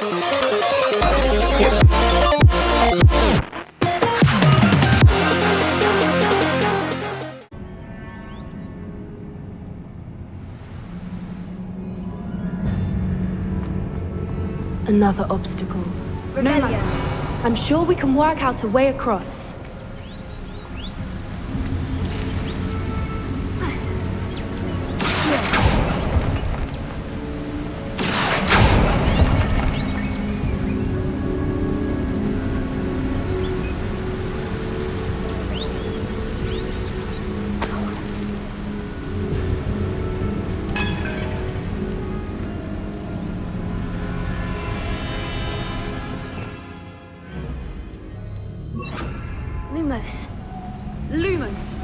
Another obstacle. No matter. I'm sure we can work out a way across. Lumos. Lumos!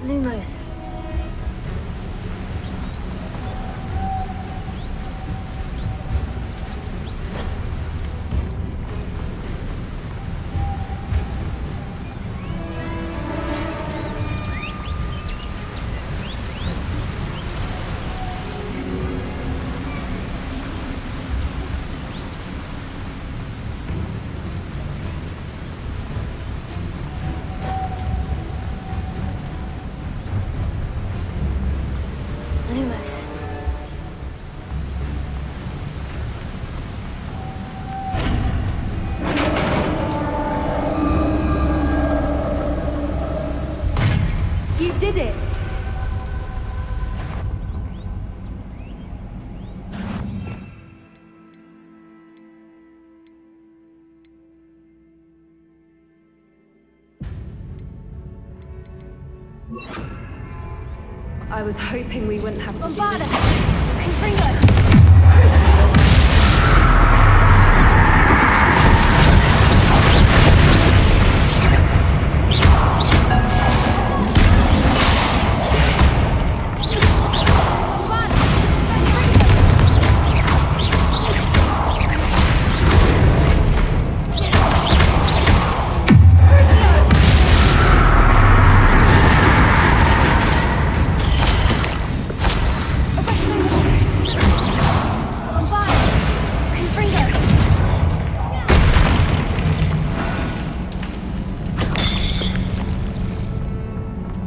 Lumos. Lumos. You did it! I was hoping we wouldn't have to do Bombarda! this. Confringo!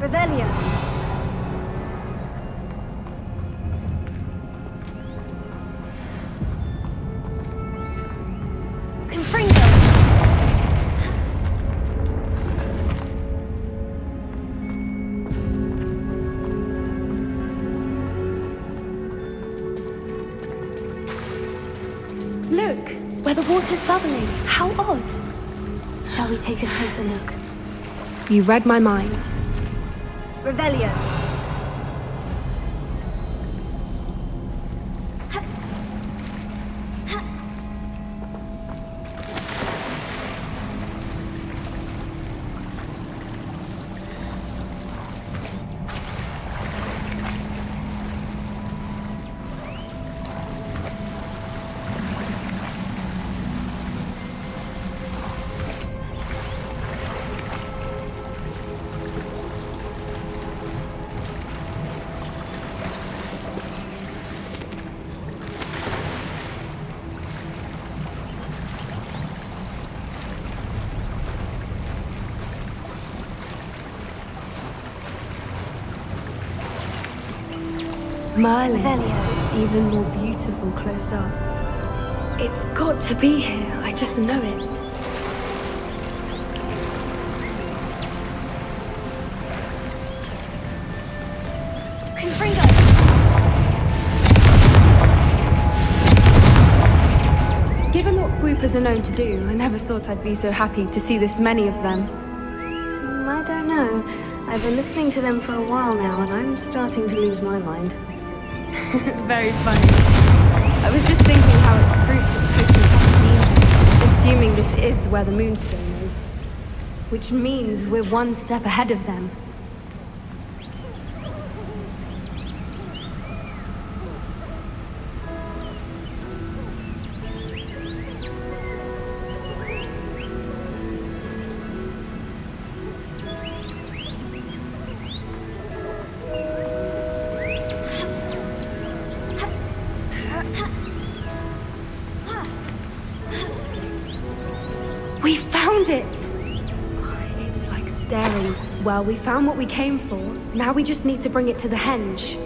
Revelio. Confringo. Look, where the water's bubbling. How odd. Shall we take a closer look? You read my mind. Revelio. Merlin. Revelio. It's even more beautiful close up. It's got to be here, I just know it. Confringo! Given what Fwoopers are known to do, I never thought I'd be so happy to see this many of them. I don't know. I've been listening to them for a while now, and I'm starting to lose my mind. Very funny. I was just thinking how it's proof that poachers haven't seen it, assuming this is where the Moonstone is. Which means we're one step ahead of them. We found it! It's like staring. Well, we found what we came for. Now we just need to bring it to the henge.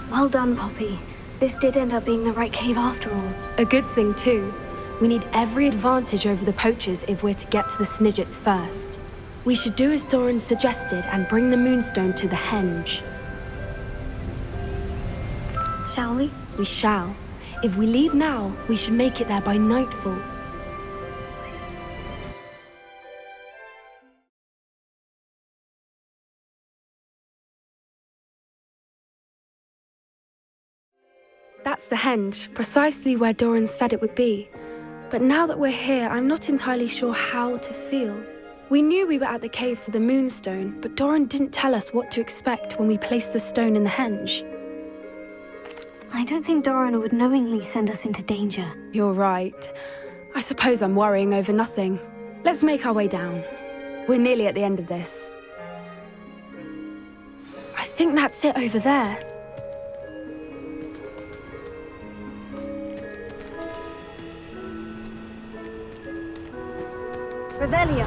Well done, Poppy. This did end up being the right cave after all. A good thing, too. We need every advantage over the poachers if we're to get to the Snidgets first. We should do as Doran suggested and bring the Moonstone to the henge. Shall we? We shall. If we leave now, we should make it there by nightfall. That's the henge, precisely where Doran said it would be. But now that we're here, I'm not entirely sure how to feel. We knew we were at the cave for the Moonstone, but Doran didn't tell us what to expect when we placed the stone in the henge. I don't think Doran would knowingly send us into danger. You're right. I suppose I'm worrying over nothing. Let's make our way down. We're nearly at the end of this. I think that's it over there. Revelio!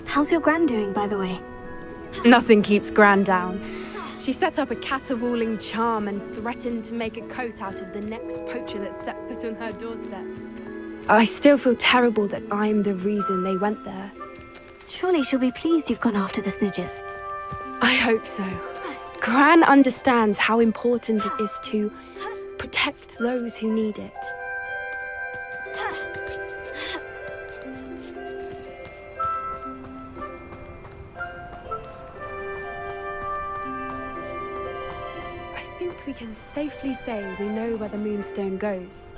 How's your gran doing, by the way? Nothing keeps Gran down. She set up a caterwauling charm and threatened to make a coat out of the next poacher that set foot on her doorstep. I still feel terrible that I'm the reason they went there. Surely she'll be pleased you've gone after the Snidgets. I hope so. Gran understands how important it is to protect those who need it. I think we can safely say we know where the Moonstone goes.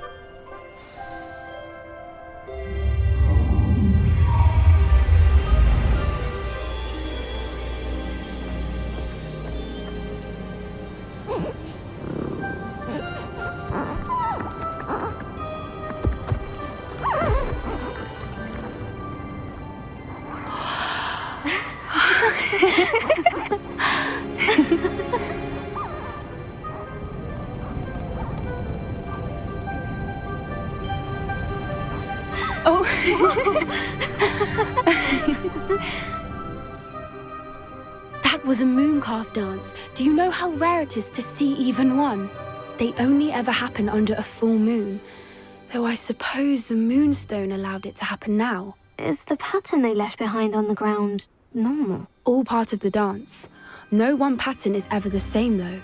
Oh. That was a mooncalf dance. Do you know how rare it is to see even one? They only ever happen under a full moon. Though I suppose the Moonstone allowed it to happen now. Is the pattern they left behind on the ground normal? All part of the dance. No one pattern is ever the same, though.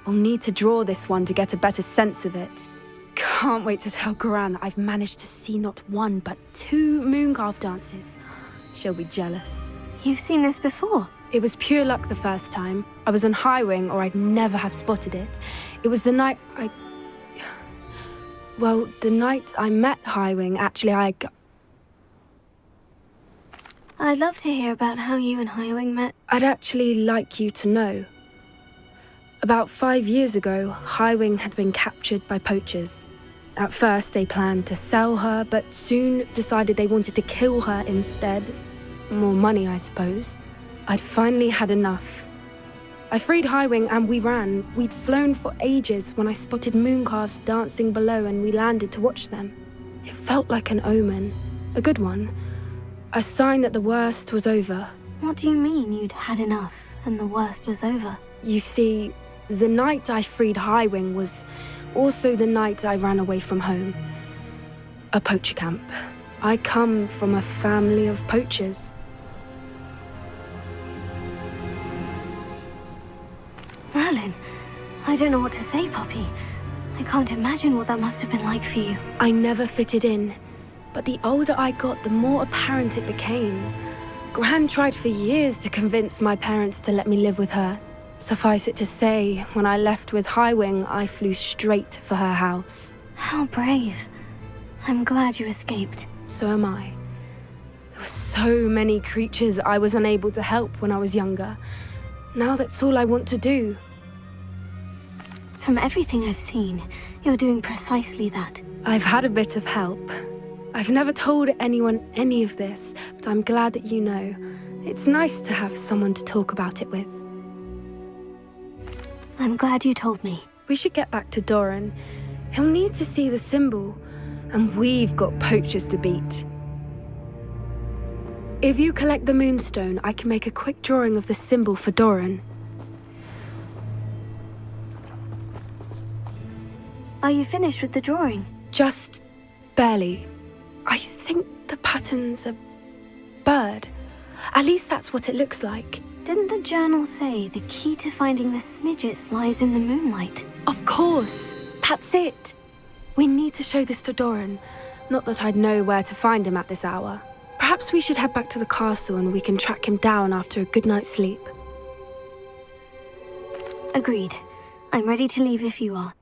We'll need to draw this one to get a better sense of it. Can't wait to tell Gran that I've managed to see not one, but 2 mooncalf dances. She'll be jealous. You've seen this before? It was pure luck the first time. I was on Highwing, or I'd never have spotted it. It was the night Well, the night I met Highwing, actually, I'd love to hear about how you and Highwing met. I'd actually like you to know. About 5 years ago, Highwing had been captured by poachers. At first, they planned to sell her, but soon decided they wanted to kill her instead. More money, I suppose. I'd finally had enough. I freed Highwing and we ran. We'd flown for ages when I spotted mooncalves dancing below and we landed to watch them. It felt like an omen, a good one, a sign that the worst was over. What do you mean you'd had enough and the worst was over? You see, the night I freed Highwing was also the night I ran away from home. A poacher camp. I come from a family of poachers. Merlin, I don't know what to say, Poppy. I can't imagine what that must have been like for you. I never fitted in, but the older I got, the more apparent it became. Gran tried for years to convince my parents to let me live with her. Suffice it to say, when I left with Highwing, I flew straight for her house. How brave. I'm glad you escaped. So am I. There were so many creatures I was unable to help when I was younger. Now that's all I want to do. From everything I've seen, you're doing precisely that. I've had a bit of help. I've never told anyone any of this, but I'm glad that you know. It's nice to have someone to talk about it with. I'm glad you told me. We should get back to Doran. He'll need to see the symbol, and we've got poachers to beat. If you collect the moonstone, I can make a quick drawing of the symbol for Doran. Are you finished with the drawing? Just barely. I think the pattern's a bird. At least that's what it looks like. Didn't the journal say the key to finding the Snidgets lies in the moonlight? Of course! That's it! We need to show this to Doran. Not that I'd know where to find him at this hour. Perhaps we should head back to the castle and we can track him down after a good night's sleep. Agreed. I'm ready to leave if you are.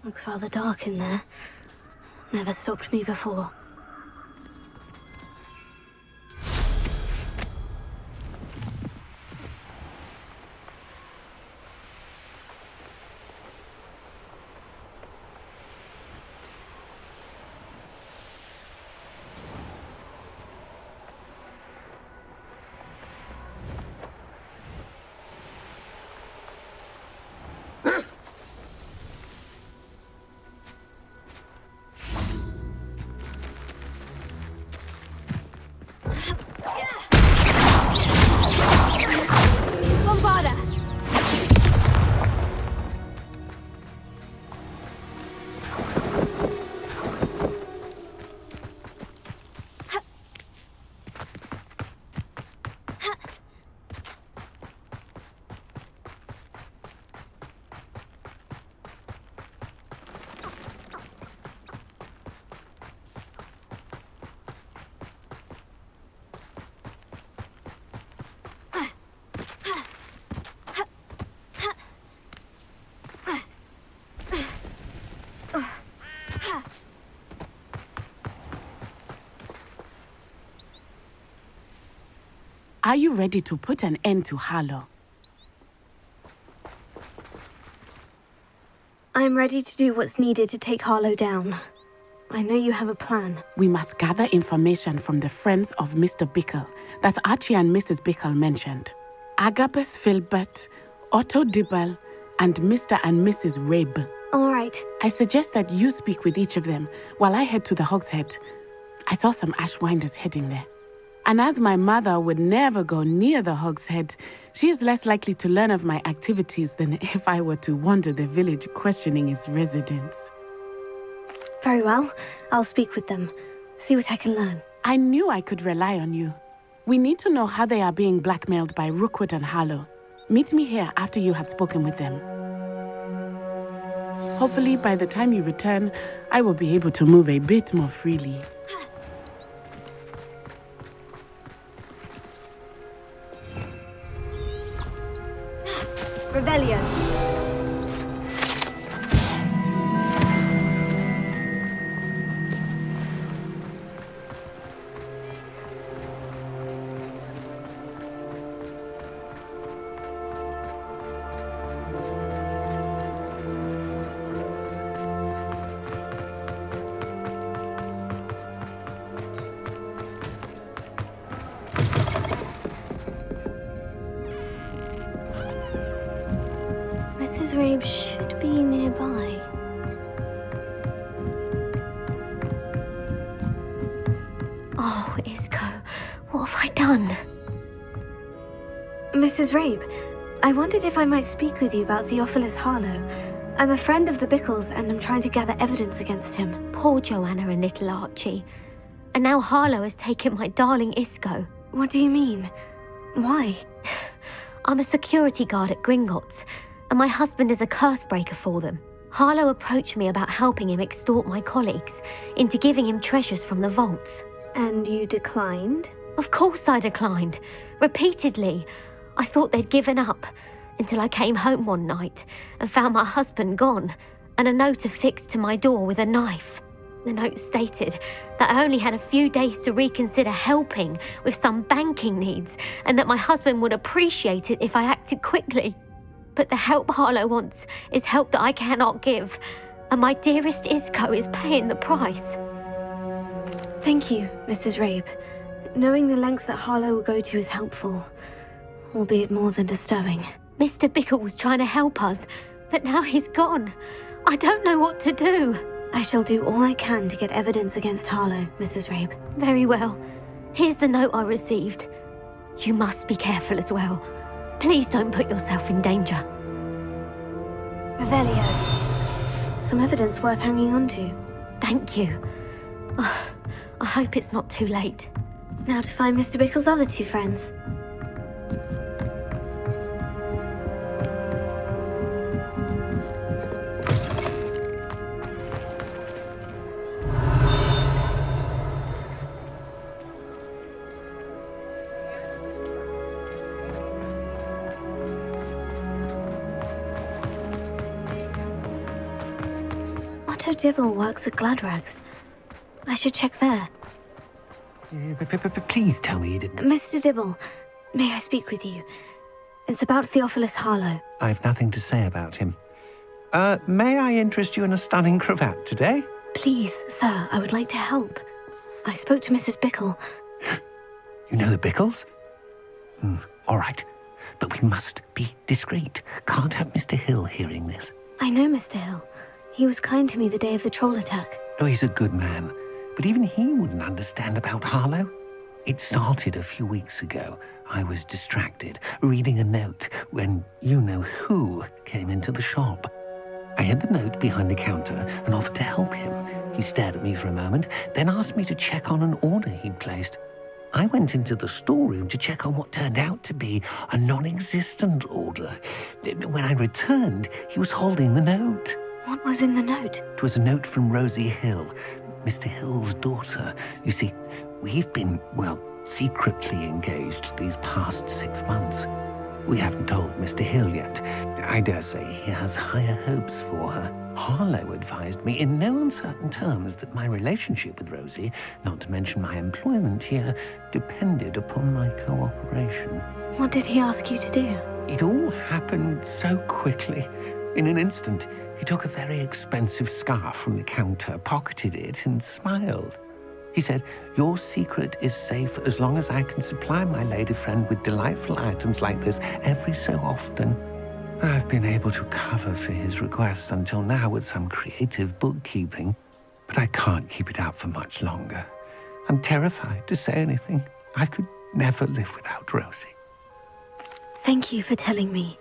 Looks rather dark in there. Never stopped me before. Are you ready to put an end to Harlow? ready to do what's needed to take Harlow down. I know you have a plan. We must gather information from the friends of Mr. Bickle that Archie and Mrs. Bickle mentioned. Agabus Filbert, Otto Dibble, and Mr. and Mrs. Rabe. All right. I suggest that you speak with each of them while I head to the Hogshead. I saw some Ashwinders heading there. And as my mother would never go near the Hogshead, she is less likely to learn of my activities than if I were to wander the village questioning its residents. Very well. I'll speak with them. See what I can learn. I knew I could rely on you. We need to know how they are being blackmailed by Rookwood and Harlow. Meet me here after you have spoken with them. Hopefully, by the time you return, I will be able to move a bit more freely. Revelio. Mrs. Rabe should be nearby. Oh, Isco, what have I done? Mrs. Rabe, I wondered if I might speak with you about Theophilus Harlow. I'm a friend of the Bickles and I'm trying to gather evidence against him. Poor Joanna and little Archie. And now Harlow has taken my darling Isco. What do you mean? Why? I'm a security guard at Gringotts, and my husband is a curse breaker for them. Harlow approached me about helping him extort my colleagues into giving him treasures from the vaults. And you declined? Of course I declined. Repeatedly. I thought they'd given up, until I came home one night and found my husband gone, and a note affixed to my door with a knife. The note stated that I only had a few days to reconsider helping with some banking needs, and that my husband would appreciate it if I acted quickly. But the help Harlow wants is help that I cannot give, and my dearest Isco is paying the price. Thank you, Mrs. Rabe. Knowing the lengths that Harlow will go to is helpful, albeit more than disturbing. Mr. Bickle was trying to help us, but now he's gone. I don't know what to do. I shall do all I can to get evidence against Harlow, Mrs. Rabe. Very well. Here's the note I received. You must be careful as well. Please don't put yourself in danger. Revelio. Some evidence worth hanging on to. Thank you. I hope it's not too late. Now to find Mr. Bickle's other two friends. Otto Dibble works at Gladrags. I should check there. Please tell me you didn't. Mr. Dibble, may I speak with you? It's about Theophilus Harlow. I've nothing to say about him. May I interest you in a stunning cravat today? Please, sir, I would like to help. I spoke to Mrs. Bickle. You know the Bickles? All right. But we must be discreet. Can't have Mr. Hill hearing this. I know Mr. Hill. He was kind to me the day of the troll attack. Oh, he's a good man. But even he wouldn't understand about Harlow. It started a few weeks ago. I was distracted, reading a note, when you-know-who came into the shop. I hid the note behind the counter and offered to help him. He stared at me for a moment, then asked me to check on an order he'd placed. I went into the storeroom to check on what turned out to be a non-existent order. When I returned, he was holding the note. What was in the note? It was a note from Rosie Hill, Mr. Hill's daughter. You see, we've been, secretly engaged these past 6 months. We haven't told Mr. Hill yet. I dare say he has higher hopes for her. Harlow advised me in no uncertain terms that my relationship with Rosie, not to mention my employment here, depended upon my cooperation. What did he ask you to do? It all happened so quickly. In an instant, he took a very expensive scarf from the counter, pocketed it, and smiled. He said, "Your secret is safe as long as I can supply my lady friend with delightful items like this every so often." I've been able to cover for his requests until now with some creative bookkeeping, but I can't keep it up for much longer. I'm terrified to say anything. I could never live without Rosie. Thank you for telling me.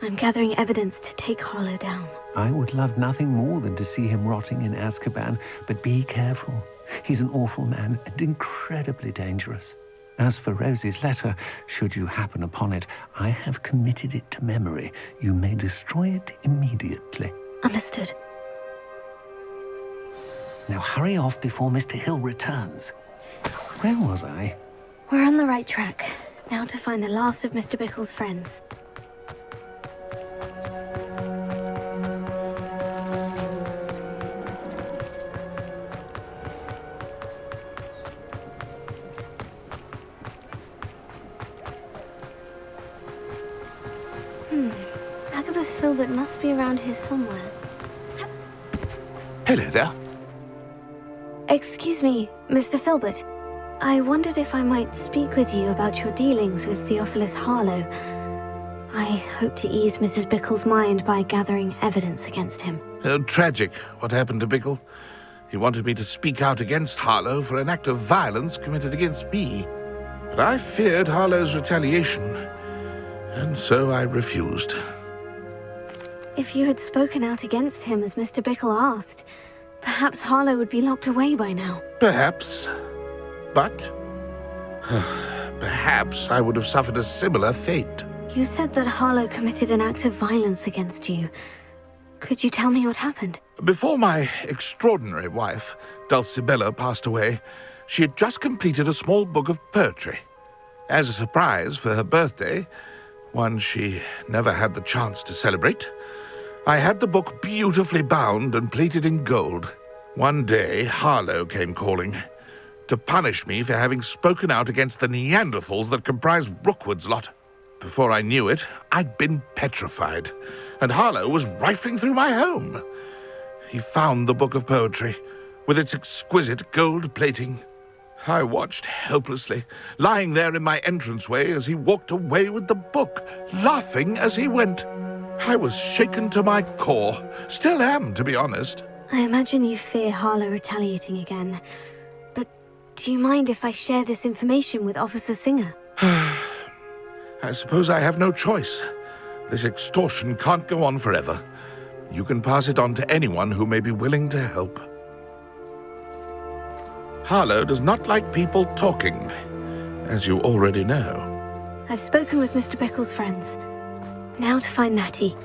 I'm gathering evidence to take Harlow down. I would love nothing more than to see him rotting in Azkaban, but be careful. He's an awful man and incredibly dangerous. As for Rosie's letter, should you happen upon it, I have committed it to memory. You may destroy it immediately. Understood. Now hurry off before Mr. Hill returns. Where was I? We're on the right track. Now to find the last of Mr. Bickle's friends. Agabus Filbert must be around here somewhere. Hello there. Excuse me, Mr. Filbert. I wondered if I might speak with you about your dealings with Theophilus Harlow. I hope to ease Mrs. Bickle's mind by gathering evidence against him. Tragic, what happened to Bickle. He wanted me to speak out against Harlow for an act of violence committed against me. But I feared Harlow's retaliation, and so I refused. If you had spoken out against him as Mr. Bickle asked, perhaps Harlow would be locked away by now. Perhaps. But perhaps I would have suffered a similar fate. You said that Harlow committed an act of violence against you. Could you tell me what happened? Before my extraordinary wife, Dulcibella, passed away, she had just completed a small book of poetry. As a surprise for her birthday, one she never had the chance to celebrate, I had the book beautifully bound and plated in gold. One day, Harlow came calling to punish me for having spoken out against the Neanderthals that comprise Rookwood's lot. Before I knew it, I'd been petrified, and Harlow was rifling through my home. He found the book of poetry, with its exquisite gold plating. I watched helplessly, lying there in my entranceway as he walked away with the book, laughing as he went. I was shaken to my core. Still am, to be honest. I imagine you fear Harlow retaliating again. But do you mind if I share this information with Officer Singer? I suppose I have no choice. This extortion can't go on forever. You can pass it on to anyone who may be willing to help. Harlow does not like people talking, as you already know. I've spoken with Mr. Bickle's friends. Now to find Natty.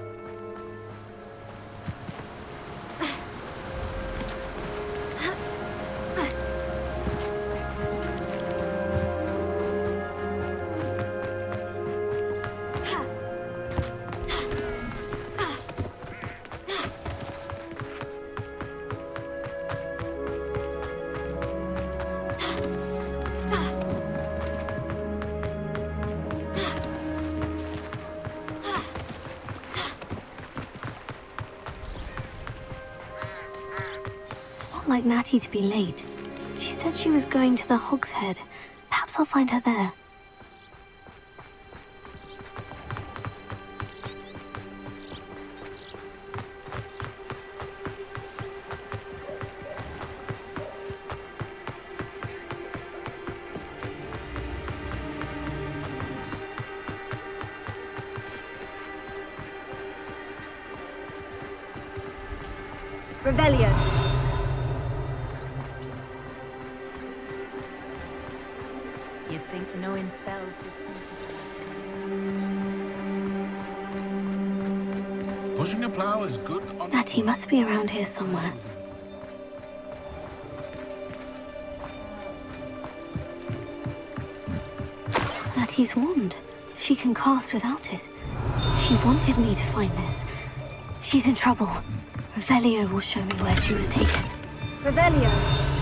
Like Natty to be late. She said she was going to the Hog's Head. Perhaps I'll find her there. Revelio. You'd think knowing spells. Pushing a plow is good on... Natty must be around here somewhere. Natty's wand. She can cast without it. She wanted me to find this. She's in trouble. Revelio will show me where she was taken. Revelio!